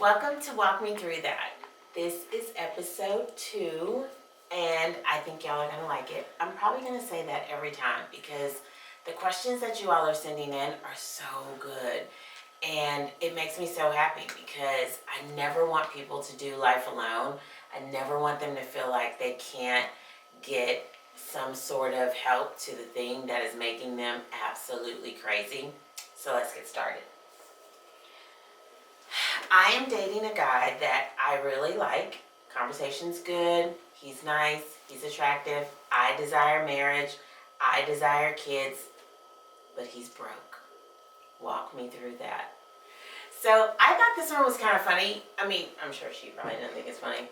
Welcome to Walk Me Through That. This is episode 2, and I think y'all are going to like it. I'm probably going to say that every time because the questions that you all are sending in are so good. And it makes me so happy because I never want people to do life alone. I never want them to feel like they can't get some sort of help to the thing that is making them absolutely crazy. So let's get started. I am dating a guy that I really like. Conversation's good. He's nice. He's attractive. I desire marriage. I desire kids. But he's broke. Walk me through that. So I thought this one was kind of funny. I mean, I'm sure she probably didn't think it's funny.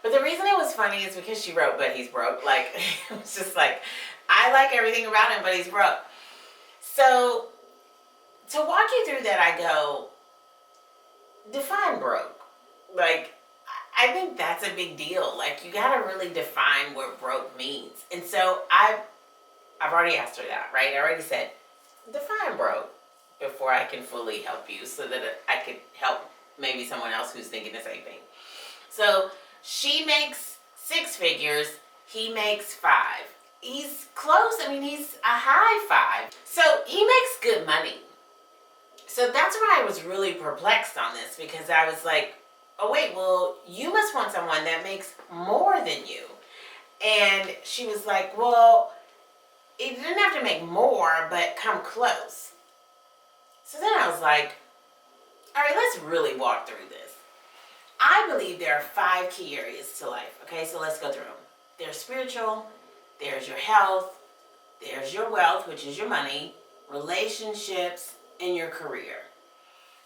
But the reason it was funny is because she wrote, but he's broke. Like, it was just like, I like everything about him, but he's broke. So to walk you through that, I go, define broke. Like, I think that's a big deal. Like, you got to really define what broke means. And so I've already asked her that, right? I already said, define broke before I can fully help you so that I could help maybe someone else who's thinking the same thing. So she makes 6 figures. He makes 5. He's close. I mean, he's a high 5. So he makes good money. So that's why I was really perplexed on this, because I was like, oh wait, well, you must want someone that makes more than you. And she was like, well, it didn't have to make more, but come close. So then I was like, all right, let's really walk through this. I believe there are 5 key areas to life. Okay, so let's go through them. There's spiritual, there's your health, there's your wealth, which is your money, relationships, and your career.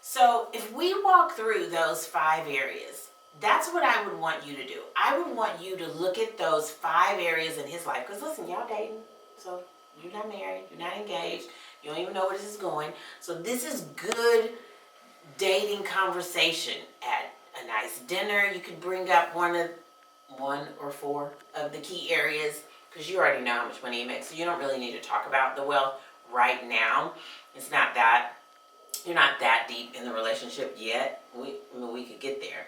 So if we walk through those 5 areas, that's what I would want you to do. I would want you to look at those 5 areas in his life. Because listen, y'all dating, so you're not married, you're not engaged, you don't even know where this is going. So this is good dating conversation. At a nice dinner, you could bring up one or 4 of the key areas, because you already know how much money he makes. So you don't really need to talk about the wealth right now. It's not that, you're not that deep in the relationship yet. We could get there.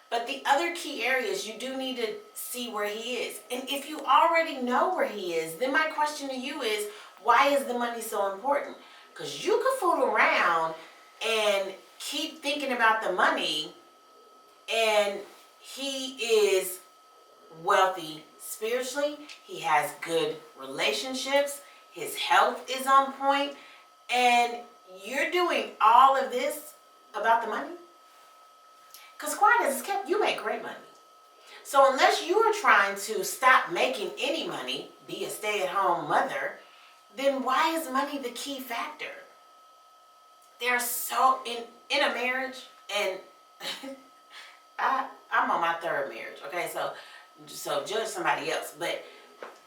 But the other key areas, you do need to see where he is. And if you already know where he is, then my question to you is, why is the money so important? Because you could fool around and keep thinking about the money, and he is wealthy spiritually, he has good relationships, his health is on point, and you're doing all of this about the money? Because quiet as it's kept, you make great money. So unless you are trying to stop making any money, be a stay-at-home mother, then why is money the key factor? There's so, in a marriage, and I'm on my 3rd marriage, okay? So judge somebody else. But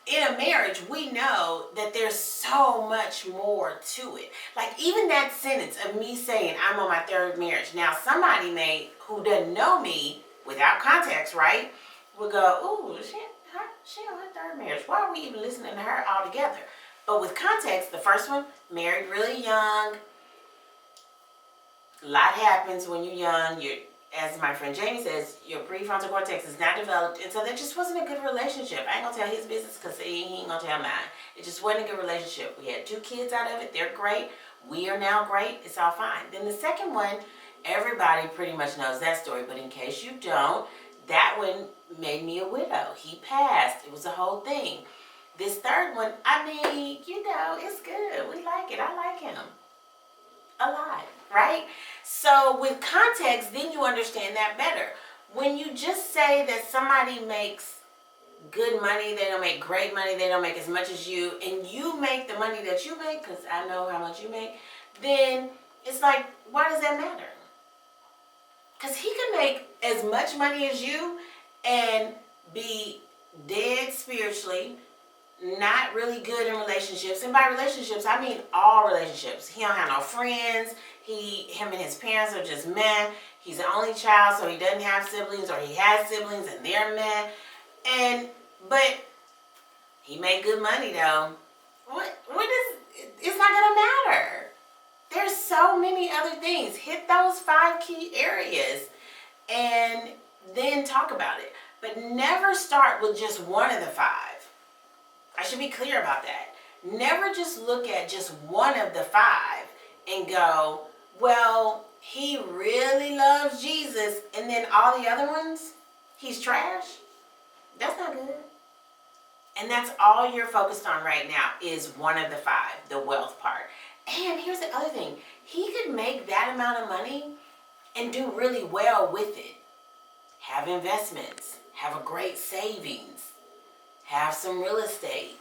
in a marriage, we know that there's so much more to it. Like, even that sentence of me saying I'm on my 3rd marriage. Now, somebody who doesn't know me without context, right, would go, ooh, she on her 3rd marriage. Why are we even listening to her altogether? But with context, the first one, married really young. A lot happens when you're young. As my friend Jamie says, your prefrontal cortex is not developed, and so there just wasn't a good relationship. I ain't gonna tell his business because he ain't gonna tell mine. It just wasn't a good relationship. We had 2 kids out of it. They're great. We are now great. It's all fine. Then the second one, everybody pretty much knows that story, but in case you don't, that one made me a widow. He passed. It was a whole thing. This 3rd one, I mean, it's good. We like it. I like him a lot, right? So with context, then you understand that better. When you just say that somebody makes good money, they don't make great money, they don't make as much as you, and you make the money that you make, because I know how much you make, then it's like, why does that matter? Because he could make as much money as you and be dead spiritually, not really good in relationships. And by relationships, I mean all relationships. He don't have no friends. Him and his parents are just meh. He's the only child, so he doesn't have siblings, or he has siblings and they're meh. But he made good money though. It's not gonna matter. There's so many other things. Hit those 5 key areas and then talk about it. But never start with just one of the five. I should be clear about that. Never just look at just one of the five and go, well, he really loves Jesus, and then all the other ones, he's trash. That's not good. And that's all you're focused on right now is one of the five, the wealth part. And here's the other thing. He could make that amount of money and do really well with it. Have investments. Have a great savings. Have some real estate.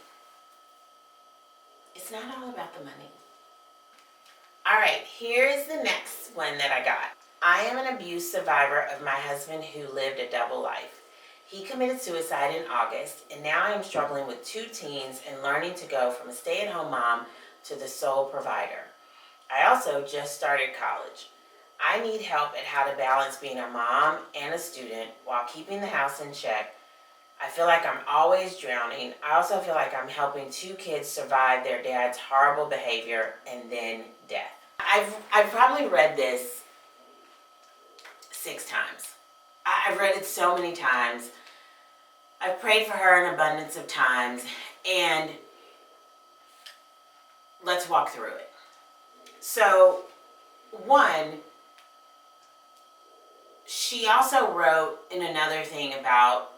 It's not all about the money. All right, here's the next one that I got. I am an abuse survivor of my husband who lived a double life. He committed suicide in August, and now I am struggling with 2 teens and learning to go from a stay-at-home mom to the sole provider. I also just started college. I need help at how to balance being a mom and a student while keeping the house in check. I feel like I'm always drowning. I also feel like I'm helping 2 kids survive their dad's horrible behavior and then death. I've probably read this 6 times. I've read it so many times. I've prayed for her an abundance of times, and let's walk through it. So, one, she also wrote in another thing about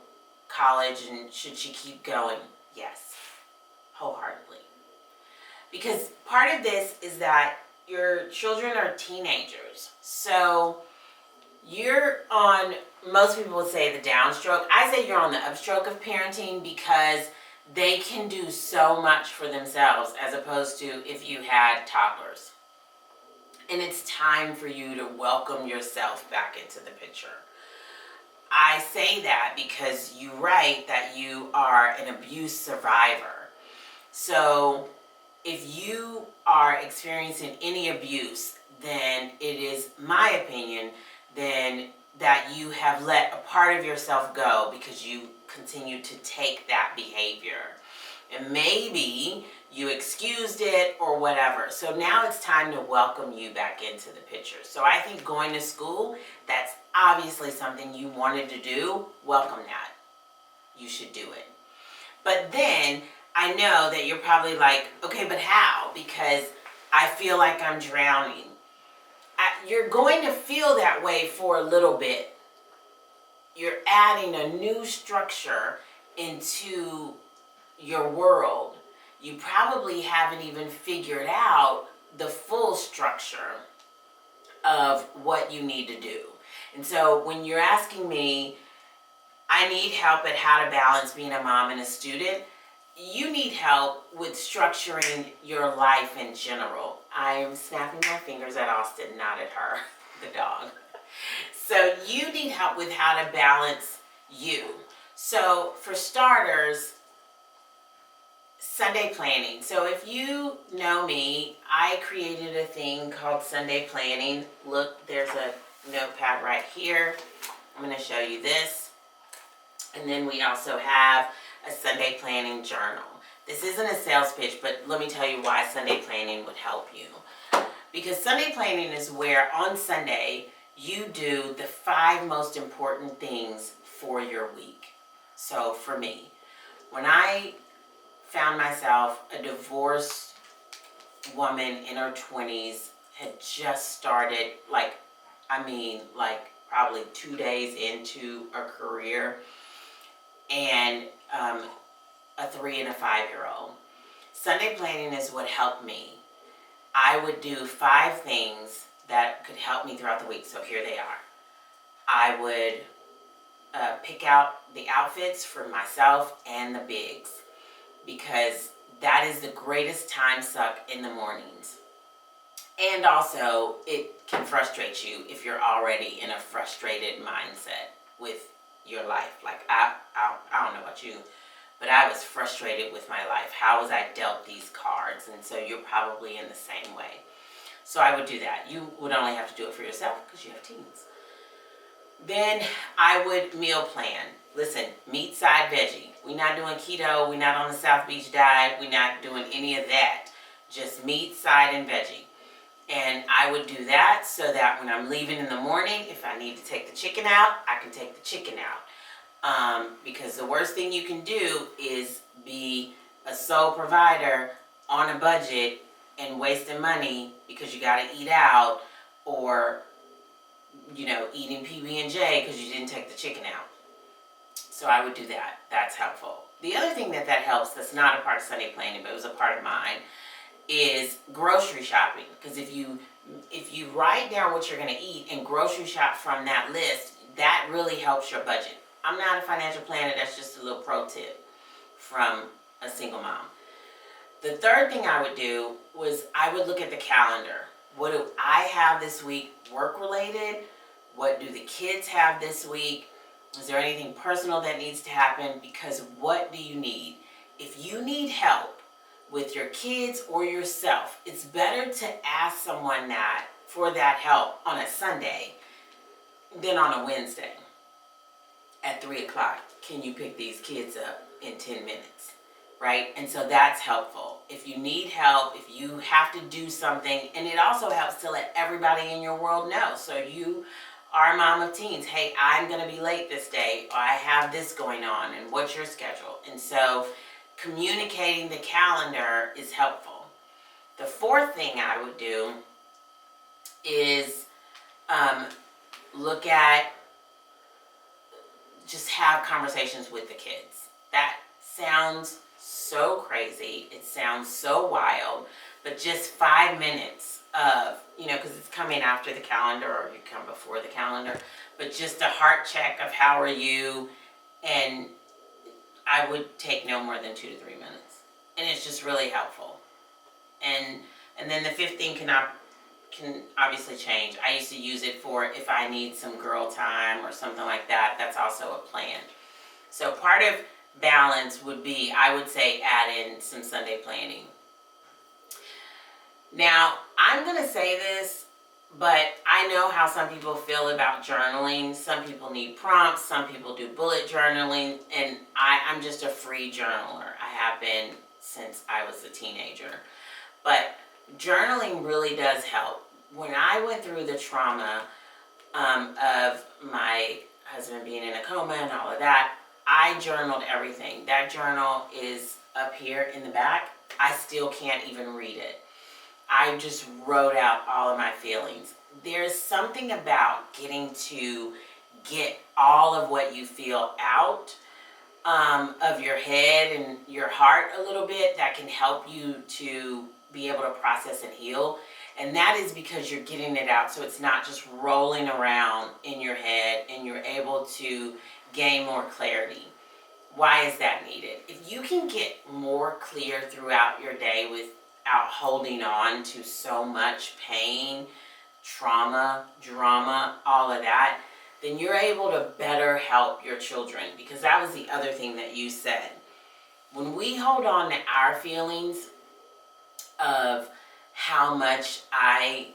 college and should she keep going? Yes, wholeheartedly. Because part of this is that your children are teenagers. So you're on, most people would say the downstroke. I say you're on the upstroke of parenting because they can do so much for themselves as opposed to if you had toddlers. And it's time for you to welcome yourself back into the picture. I say that because you write that you are an abuse survivor. So if you are experiencing any abuse, then it is my opinion then that you have let a part of yourself go because you continue to take that behavior. And maybe you excused it or whatever. So now it's time to welcome you back into the picture. So I think going to school, that's obviously something you wanted to do. Welcome that. You should do it. But then I know that you're probably like, okay, but how? Because I feel like I'm drowning. You're going to feel that way for a little bit. You're adding a new structure into your world. You probably haven't even figured out the full structure of what you need to do. And so when you're asking me, I need help at how to balance being a mom and a student, you need help with structuring your life in general. I am snapping my fingers at Austin, not at her, the dog. So you need help with how to balance you. So for starters, Sunday planning. So if you know me, I created a thing called Sunday planning. Look, there's a notepad right here. I'm going to show you this. And then we also have a Sunday planning journal. This isn't a sales pitch, but let me tell you why Sunday planning would help you. Because Sunday planning is where on Sunday you do the 5 most important things for your week. So for me, when I found myself a divorced woman in her 20s, had just started, probably 2 days into a career, and a 3 and a 5-year-old. Sunday planning is what helped me. I would do 5 things that could help me throughout the week. So here they are. I would pick out the outfits for myself and the bigs, because that is the greatest time suck in the mornings. And also, it can frustrate you if you're already in a frustrated mindset with your life. Like, I don't know about you, but I was frustrated with my life. How was I dealt these cards? And so you're probably in the same way. So I would do that. You would only have to do it for yourself because you have teens. Then I would meal plan. Listen, meat, side, veggie. We're not doing keto. We're not on the South Beach diet. We're not doing any of that. Just meat, side, and veggie. And I would do that so that when I'm leaving in the morning, if I need to take the chicken out, I can take the chicken out. Because the worst thing you can do is be a sole provider on a budget and wasting money because you got to eat out, or eating PB&J because you didn't take the chicken out. So I would do that. That's helpful. The other thing that helps, that's not a part of Sunday planning, but it was a part of mine, is grocery shopping. Because if you write down what you're going to eat and grocery shop from that list, that really helps your budget. I'm not a financial planner. That's just a little pro tip from a single mom. The third thing I would do was I would look at the calendar. What do I have this week work related? What do the kids have this week? Is there anything personal that needs to happen? Because what do you need? If you need help with your kids or yourself, it's better to ask someone for that help on a Sunday than on a Wednesday at 3 o'clock. Can you pick these kids up in 10 minutes? Right? And so that's helpful. If you need help, if you have to do something, and it also helps to let everybody in your world know. So you are a mom of teens. Hey, I'm going to be late this day, or I have this going on, and what's your schedule? And so communicating the calendar is helpful. The fourth thing I would do is look at, just have conversations with the kids. That sounds so crazy. It sounds so wild, but just 5 minutes of, because it's coming after the calendar or you come before the calendar, but just a heart check of how are you, and I would take no more than 2 to 3 minutes, and it's just really helpful. And then the fifth thing can obviously change. I used to use it for if I need some girl time or something like that. That's also a plan. So part of balance would be, I would say, add in some Sunday planning. Now, I'm going to say this, but I know how some people feel about journaling. Some people need prompts. Some people do bullet journaling. And I'm just a free journaler. I have been since I was a teenager. But journaling really does help. When I went through the trauma of my husband being in a coma and all of that, I journaled everything. That journal is up here in the back. I still can't even read it. I just wrote out all of my feelings. There's something about getting to get all of what you feel out of your head and your heart a little bit that can help you to be able to process and heal. And that is because you're getting it out, so it's not just rolling around in your head, and you're able to gain more clarity. Why is that needed? If you can get more clear throughout your day without holding on to so much pain, trauma, drama, all of that, then you're able to better help your children. Because that was the other thing that you said. When we hold on to our feelings of how much I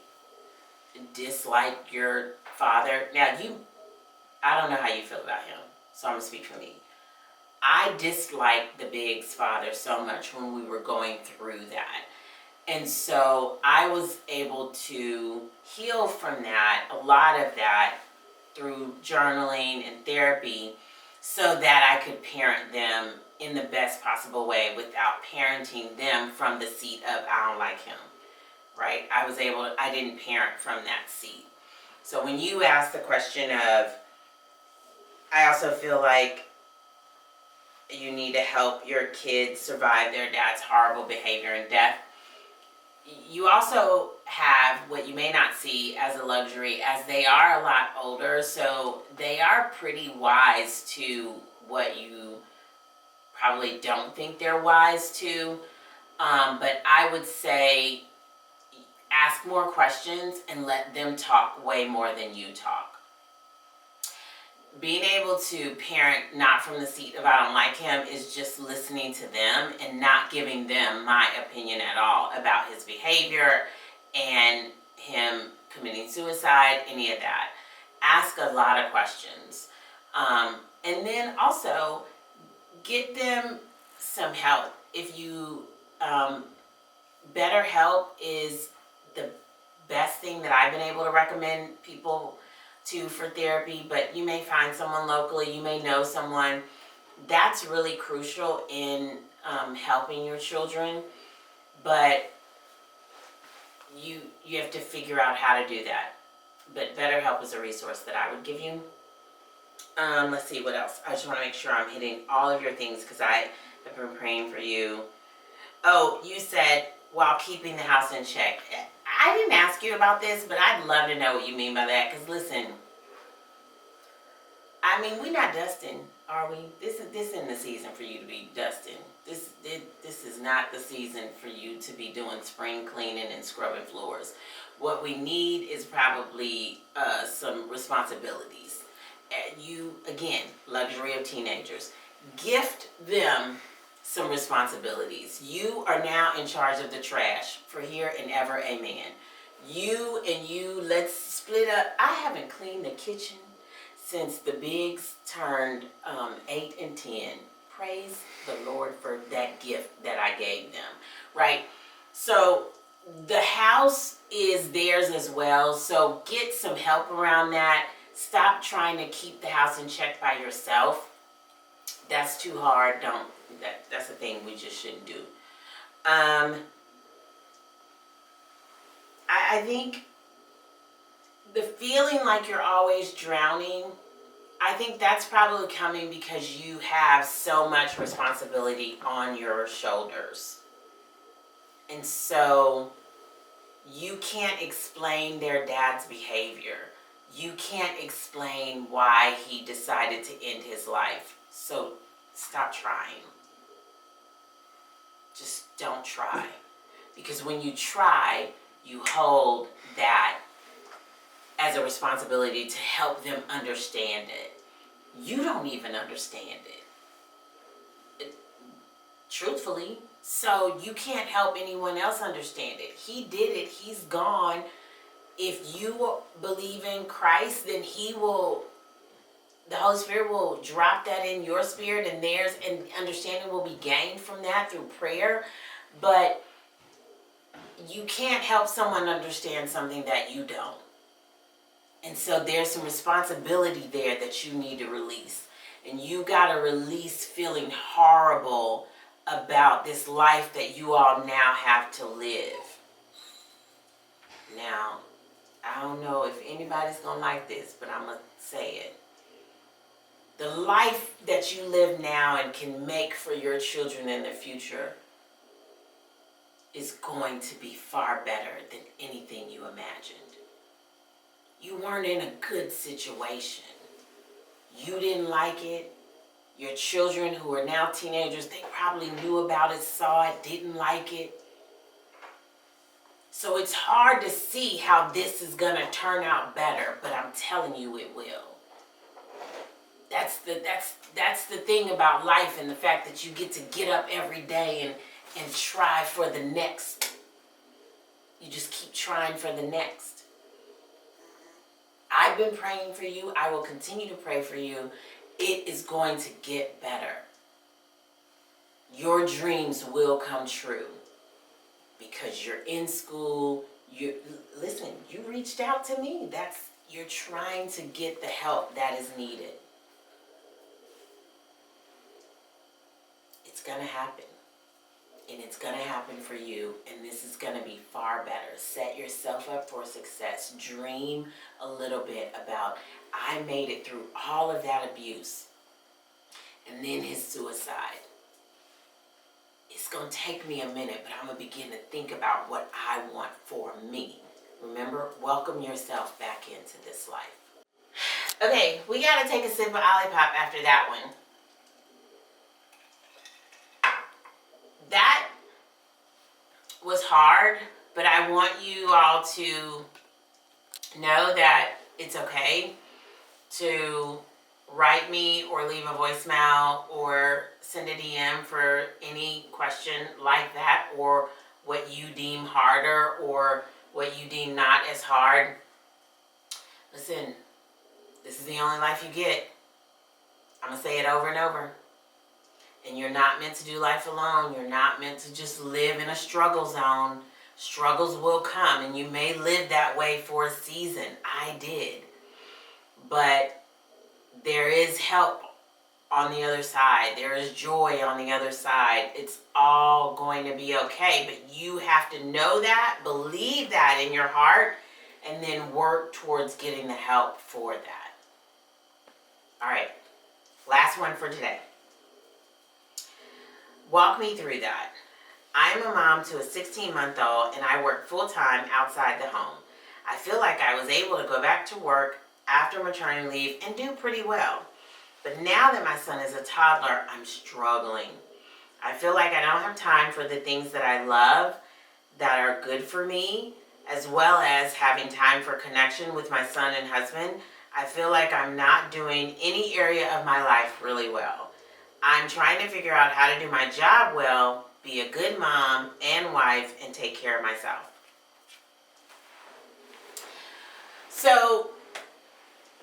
dislike your father. Now, I don't know how you feel about him, so I'm going to speak for me. I disliked the Biggs father so much when we were going through that. And so I was able to heal from that, a lot of that, through journaling and therapy, so that I could parent them in the best possible way without parenting them from the seat of I don't like him, right? I didn't parent from that seat. So when you ask the question of, I also feel like you need to help your kids survive their dad's horrible behavior and death. You also have what you may not see as a luxury, as they are a lot older, so they are pretty wise to what you probably don't think they're wise to. But I would say ask more questions and let them talk way more than you talk. Being able to parent not from the seat of I don't like him is just listening to them and not giving them my opinion at all about his behavior and him committing suicide, any of that. Ask a lot of questions. And then also get them some help. If you, BetterHelp is the best thing that I've been able to recommend people to for therapy, but you may find someone locally, you may know someone. That's really crucial in helping your children, but you have to figure out how to do that. But BetterHelp is a resource that I would give you. Let's see what else. I just want to make sure I'm hitting all of your things because I have been praying for you. Oh, you said while keeping the house in check. I didn't ask you about this, but I'd love to know what you mean by that. Because listen, I mean, we're not dusting, are we? This isn't the season for you to be dusting. This is not the season for you to be doing spring cleaning and scrubbing floors. What we need is probably some responsibilities. You, again, luxury of teenagers. Gift them some responsibilities. You are now in charge of the trash for here and ever, amen. You and you, let's split up. I haven't cleaned the kitchen since the bigs turned 8 and 10. Praise the Lord for that gift that I gave them, right? So the house is theirs as well, so get some help around that. Stop trying to keep the house in check by yourself. That's too hard. That's a thing we just shouldn't do. I think the feeling like you're always drowning, I think that's probably coming because you have so much responsibility on your shoulders. And so you can't explain their dad's behavior. You can't explain why he decided to end his life. So stop trying. Just don't try. Because when you try, you hold that as a responsibility to help them understand it. You don't even understand it. Truthfully. So you can't help anyone else understand it. He did it. He's gone. If you believe in Christ, then the Holy Spirit will drop that in your spirit and theirs, and understanding will be gained from that through prayer. But you can't help someone understand something that you don't. And so there's some responsibility there that you need to release. And you got to release feeling horrible about this life that you all now have to live. Now, I don't know if anybody's going to like this, but I'm going to say it. The life that you live now and can make for your children in the future is going to be far better than anything you imagined. You weren't in a good situation. You didn't like it. Your children who are now teenagers, they probably knew about it, saw it, didn't like it. So it's hard to see how this is going to turn out better, but I'm telling you it will. That's the thing about life, and the fact that you get to get up every day and try for the next. You just keep trying for the next. I've been praying for you. I will continue to pray for you. It is going to get better. Your dreams will come true because you're in school. Listen, you reached out to me. You're trying to get the help that is needed. It's going to happen. And it's going to happen for you. And this is going to be far better. Set yourself up for success. Dream a little bit about, I made it through all of that abuse. And then his suicide. It's going to take me a minute, but I'm going to begin to think about what I want for me. Remember, welcome yourself back into this life. Okay, we got to take a sip of Olipop after that one. That was hard, but I want you all to know that it's okay to write me or leave a voicemail or send a DM for any question like that, or what you deem harder or what you deem not as hard. Listen, this is the only life you get. I'm going to say it over and over. And you're not meant to do life alone. You're not meant to just live in a struggle zone. Struggles will come, and you may live that way for a season. I did. But there is help on the other side. There is joy on the other side. It's all going to be okay. But you have to know that, believe that in your heart, and then work towards getting the help for that. All right. Last one for today. Walk me through that. I'm a mom to a 16-month-old, and I work full-time outside the home. I feel like I was able to go back to work after maternity leave and do pretty well. But now that my son is a toddler, I'm struggling. I feel like I don't have time for the things that I love, that are good for me, as well as having time for connection with my son and husband. I feel like I'm not doing any area of my life really well. I'm trying to figure out how to do my job well, be a good mom and wife, and take care of myself. So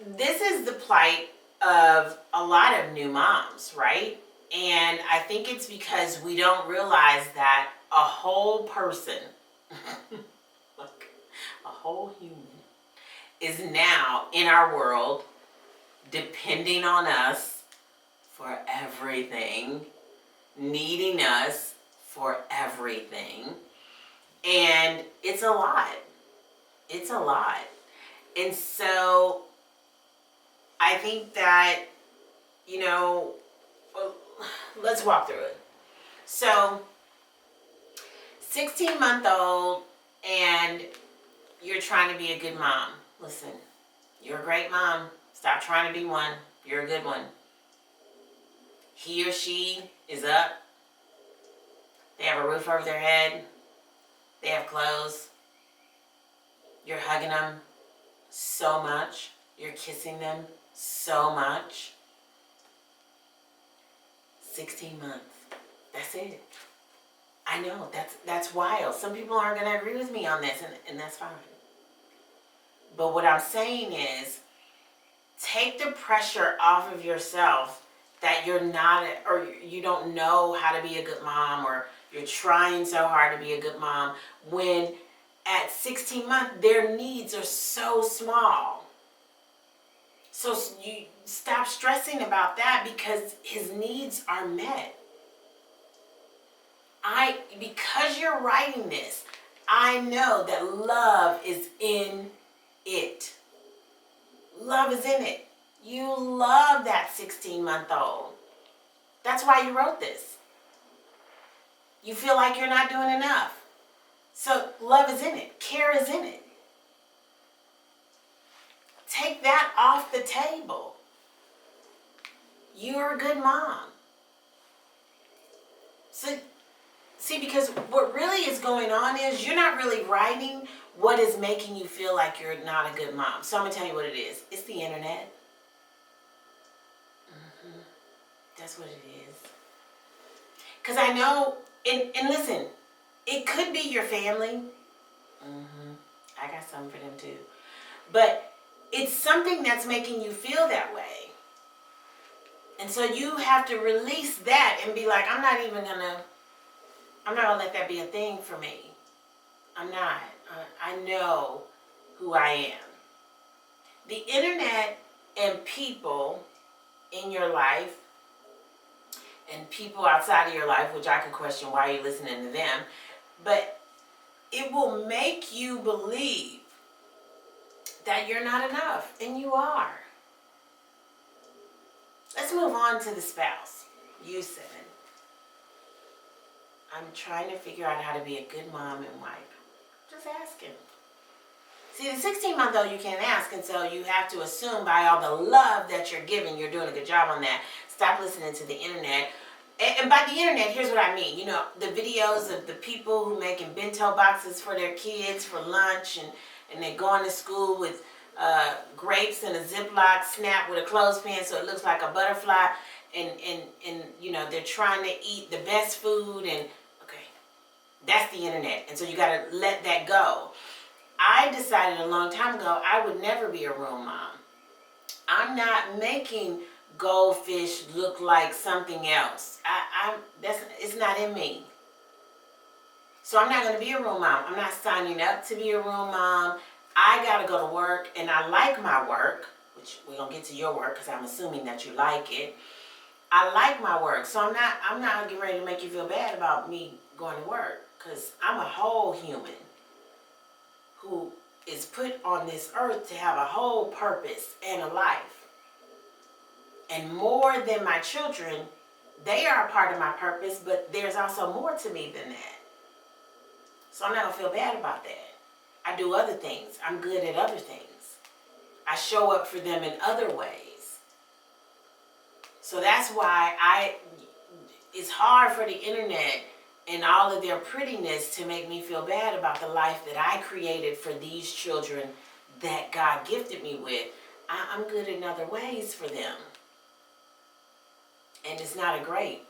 this is the plight of a lot of new moms, right? And I think it's because we don't realize that a whole person, like a whole human, is now in our world depending on us for everything, needing us for everything. And it's a lot. It's a lot. And so I think that, let's walk through it. So 16-month-old, and you're trying to be a good mom. Listen, you're a great mom. Stop trying to be one. You're a good one. He or she is up. They have a roof over their head. They have clothes. You're hugging them so much. You're kissing them so much. 16 months. That's it. I know, that's wild. Some people aren't going to agree with me on this, and that's fine. But what I'm saying is, take the pressure off of yourself that you're not, or you don't know how to be a good mom, or you're trying so hard to be a good mom, when at 16 months, their needs are so small. So you stop stressing about that, because his needs are met. Because you're writing this, I know that love is in it. Love is in it. You love that 16-month-old. That's why you wrote this. You feel like you're not doing enough. So love is in it. Care is in it. Take that off the table. You're a good mom. So, see, because what really is going on is you're not really writing what is making you feel like you're not a good mom. So I'm going to tell you what it is. It's the internet. That's what it is. Because I know, and listen, it could be your family. I got something for them too. But it's something that's making you feel that way. And so you have to release that and be like, I'm not going to let that be a thing for me. I'm not. I know who I am. The internet and people in your life, and people outside of your life, which I could question why you're listening to them, but it will make you believe that you're not enough, and you are. Let's move on to the spouse. You said, I'm trying to figure out how to be a good mom and wife. Just asking. See, the 16-month-old you can't ask, and so you have to assume by all the love that you're giving, you're doing a good job on that. Stop listening to the internet. And by the internet, here's what I mean. You know, the videos of the people who making bento boxes for their kids for lunch, and they're going to school with grapes in a Ziploc snap with a clothespin so it looks like a butterfly, and you know, they're trying to eat the best food, and okay, that's the internet. And so you got to let that go. I decided a long time ago I would never be a real mom. I'm not making goldfish look like something else. It's not in me. So I'm not going to be a room mom. I'm not signing up to be a room mom. I got to go to work, and I like my work, which we're going to get to your work because I'm assuming that you like it. I like my work, so I'm not getting ready to make you feel bad about me going to work, because I'm a whole human who is put on this earth to have a whole purpose and a life. And more than my children, they are a part of my purpose, but there's also more to me than that. So I'm not going to feel bad about that. I do other things. I'm good at other things. I show up for them in other ways. So that's why it's hard for the internet and all of their prettiness to make me feel bad about the life that I created for these children that God gifted me with. I'm good in other ways for them. And it's not a grape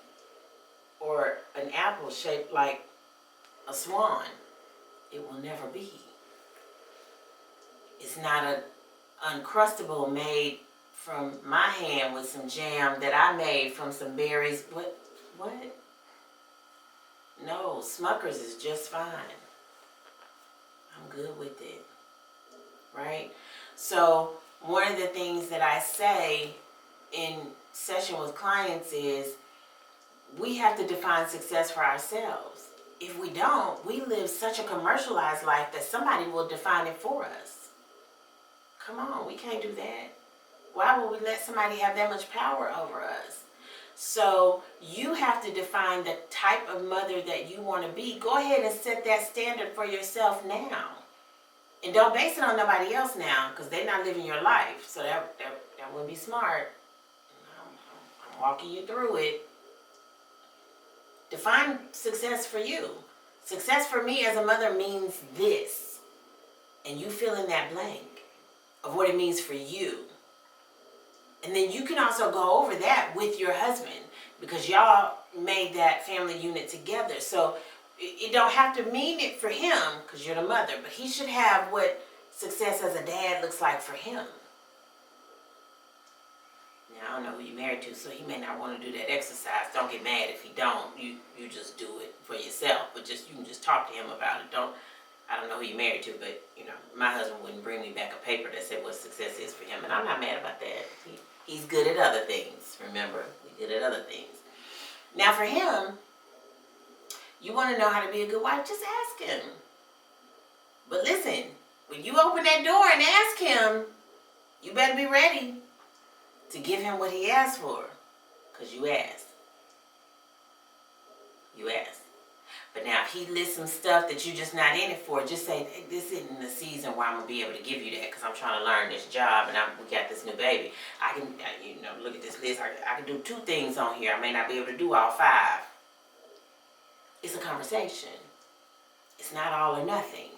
or an apple shaped like a swan. It will never be. It's not an Uncrustable made from my hand with some jam that I made from some berries. What? No, Smucker's is just fine. I'm good with it. Right? So one of the things that I say in session with clients is we have to define success for ourselves. If we don't, we live such a commercialized life that somebody will define it for us. Come on, we can't do that. Why would we let somebody have that much power over us? So you have to define the type of mother that you want to be. Go ahead and set that standard for yourself now. And don't base it on nobody else now, because they're not living your life. So that wouldn't be smart. I'm walking you through it. Define success for you. Success for me as a mother means this. And you fill in that blank of what it means for you. And then you can also go over that with your husband, because y'all made that family unit together. So it don't have to mean it for him because you're the mother, but he should have what success as a dad looks like for him. Now, I don't know who you're married to, so he may not want to do that exercise. Don't get mad if he don't. You just do it for yourself, but you can just talk to him about it. I don't know who you're married to, but my husband wouldn't bring me back a paper that said what success is for him, and I'm not mad about that. He's good at other things. Remember, we're good at other things. Now, for him, you want to know how to be a good wife, just ask him. But listen, when you open that door and ask him, you better be ready to give him what he asked for, because you asked. You asked. But now, if he lists some stuff that you're just not in it for, just say, hey, this isn't the season where I'm going to be able to give you that, because I'm trying to learn this job and we got this new baby. I can, look at this list. I can do 2 things on here. I may not be able to do all 5. It's a conversation. It's not all or nothing.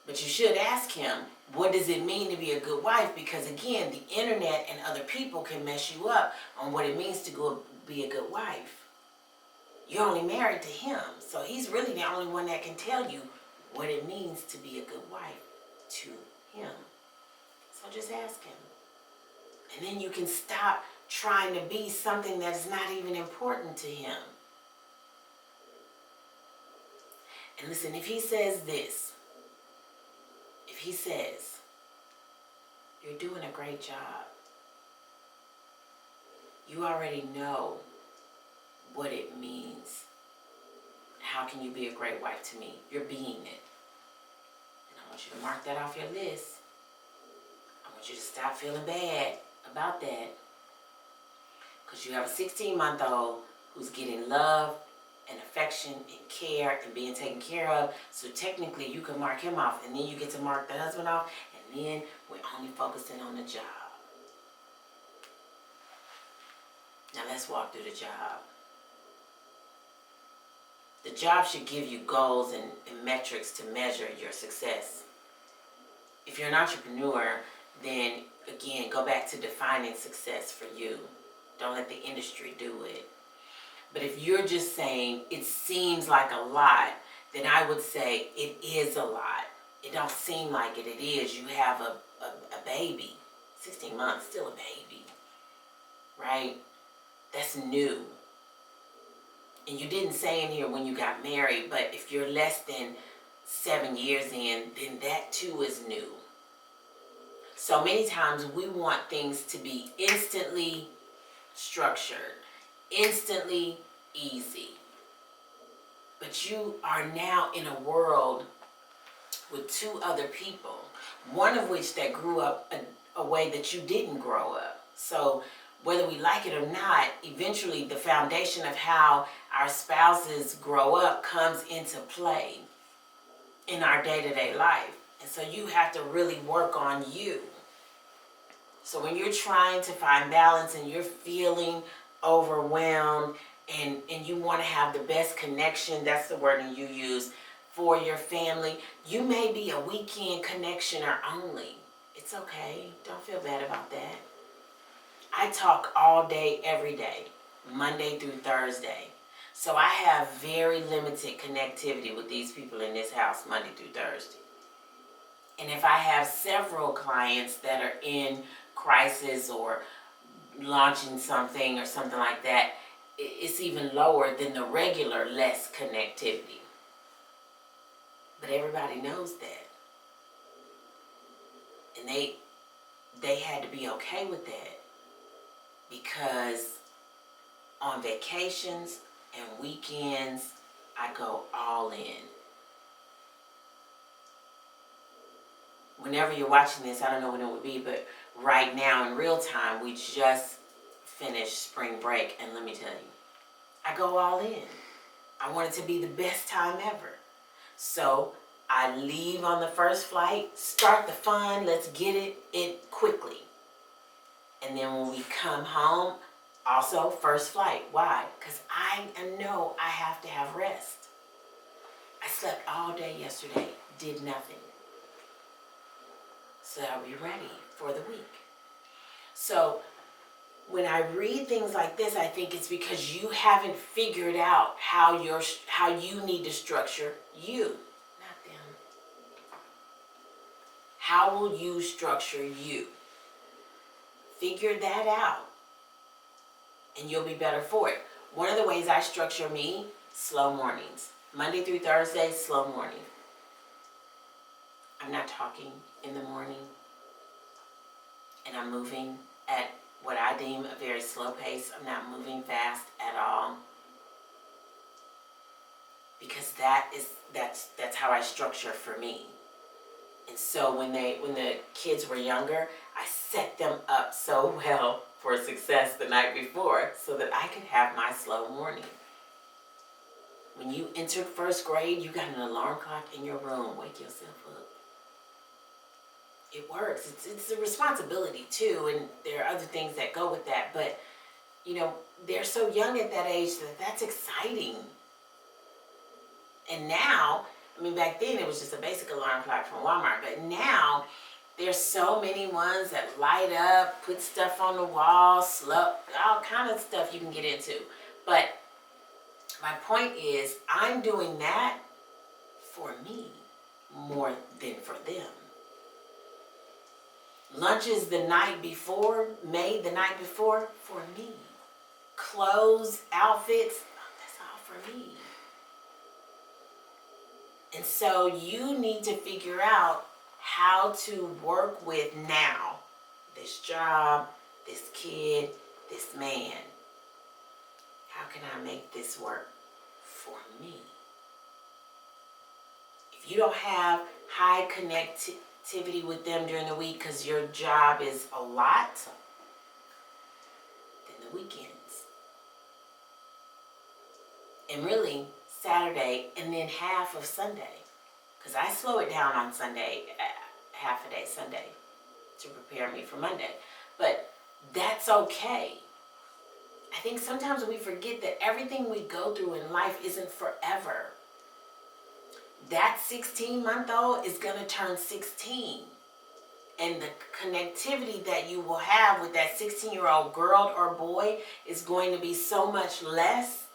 But you should ask him, what does it mean to be a good wife? Because again, the internet and other people can mess you up on what it means to be a good wife. You're only married to him, so he's really the only one that can tell you what it means to be a good wife to him. So just ask him. And then you can stop trying to be something that's not even important to him. And listen, if he says this, if he says, you're doing a great job, you already know what it means. How can you be a great wife to me? You're being it. And I want you to mark that off your list. I want you to stop feeling bad about that. Because you have a 16-month-old who's getting love and affection and care and being taken care of. So technically you can mark him off, and then you get to mark the husband off, and then we're only focusing on the job. Now let's walk through the job. The job should give you goals and metrics to measure your success. If you're an entrepreneur, then again, go back to defining success for you. Don't let the industry do it. But if you're just saying it seems like a lot, then I would say it is a lot. It don't seem like it. It is. You have a baby. 16 months, still a baby. Right? That's new. And you didn't say in here when you got married, but if you're less than 7 years in, then that too is new. So many times we want things to be instantly structured, instantly easy. But you are now in a world with 2 other people, one of which that grew up a way that you didn't grow up. So whether we like it or not, eventually the foundation of how our spouses grow up comes into play in our day-to-day life. And so you have to really work on you. So when you're trying to find balance and you're feeling overwhelmed and you want to have the best connection, that's the wording you use, for your family, you may be a weekend connectioner only. It's okay. Don't feel bad about that. I talk all day, every day, Monday through Thursday. So I have very limited connectivity with these people in this house Monday through Thursday. And if I have several clients that are in crisis or launching something or something like that, it's even lower than the regular less connectivity. But everybody knows that. And they had to be okay with that, because on vacations and weekends, I go all in. Whenever you're watching this, I don't know when it would be, but right now in real time, we just finished spring break, and let me tell you, I go all in. I want it to be the best time ever. So I leave on the first flight, start the fun, let's get it quickly. And then when we come home, also first flight. Why? Because I know I have to have rest. I slept all day yesterday, did nothing. So I'll be ready for the week. So when I read things like this, I think it's because you haven't figured out how you need to structure you, not them. How will you structure you? Figure that out, and you'll be better for it. One of the ways I structure me, slow mornings. Monday through Thursday, slow morning. I'm not talking in the morning, and I'm moving at what I deem a very slow pace. I'm not moving fast at all, because that's how I structure for me. And so when the kids were younger, I set them up so well for success the night before so that I could have my slow morning. When you entered first grade, you got an alarm clock in your room. Wake yourself up. It works. It's a responsibility too, and there are other things that go with that. But you know, they're so young at that age that's exciting. And now, I mean, back then it was just a basic alarm clock from Walmart, but now there's so many ones that light up, put stuff on the wall, all kind of stuff you can get into. But my point is, I'm doing that for me more than for them. Lunches the night before, made the night before, for me. Clothes, outfits, that's all for me. And so you need to figure out how to work with now this job, this kid, this man. How can I make this work for me? If you don't have high connectivity with them during the week because your job is a lot, then the weekends. And really, Saturday and then half of Sunday. Because I slow it down on Sunday, half a day Sunday, to prepare me for Monday. But that's okay. I think sometimes we forget that everything we go through in life isn't forever. That 16-month-old is going to turn 16. And the connectivity that you will have with that 16-year-old girl or boy is going to be so much less,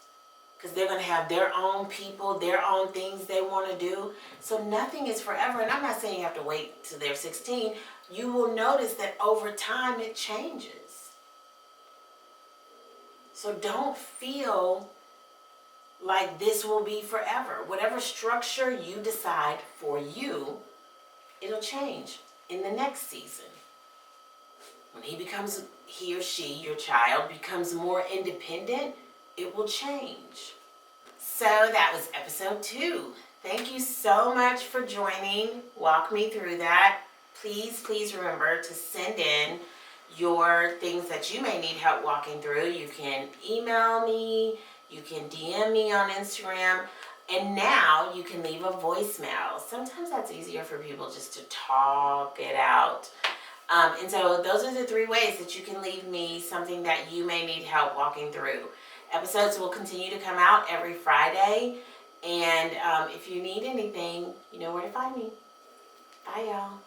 because they're going to have their own people, their own things they want to do. So nothing is forever. And I'm not saying you have to wait till they're 16. You will notice that over time it changes. So don't feel like this will be forever. Whatever structure you decide for you, it'll change in the next season. When he or she, your child, becomes more independent, it will change. So that was episode 2. Thank you so much for joining. Walk me through that. Please remember to send in your things that you may need help walking through. You can email me, you can DM me on Instagram, and now you can leave a voicemail. Sometimes that's easier for people just to talk it out. And so those are the 3 ways that you can leave me something that you may need help walking through. Episodes will continue to come out every Friday. And if you need anything, you know where to find me. Bye, y'all.